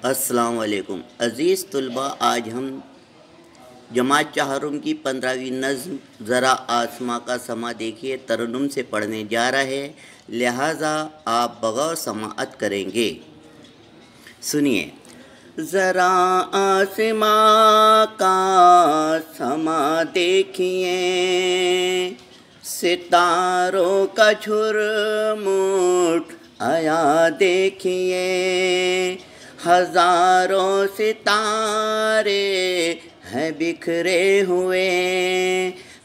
अस्सलाम वालेकुम अज़ीज़ तलबा, आज हम जमात चहारुम की 15वीं नज़्म ज़रा आसमां का समा देखिए तरन्नुम से पढ़ने जा रहे हैं, लिहाजा आप बगौर समाअत करेंगे। सुनिए। ज़रा आसमां का समा देखिए, सितारों का झुरमुट आया देखिए, हज़ारों सितारे हैं बिखरे हुए,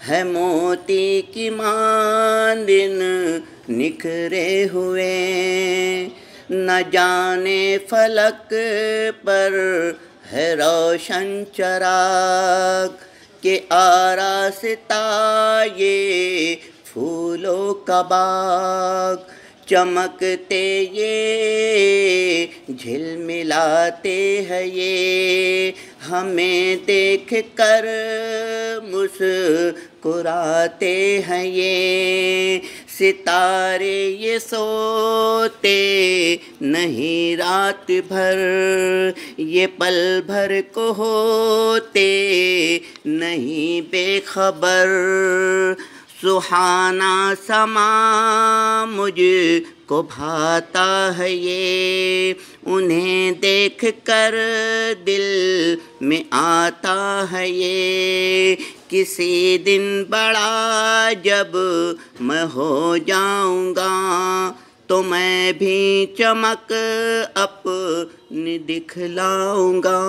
है मोती की मांदिन निखरे हुए, न जाने फलक पर है रोशन चराग के आरास्ता ये फूलों का बाग, चमकते ये झिलमिलाते हैं ये, हमें देख कर मुस्कुराते हैं ये, सितारे ये सोते नहीं रात भर, ये पल भर को होते नहीं बेखबर, सुहाना समा मुझको भाता है ये, उन्हें देख कर दिल में आता है ये, किसी दिन बड़ा जब मैं हो जाऊंगा तो मैं भी चमक अपनी दिखलाऊंगा।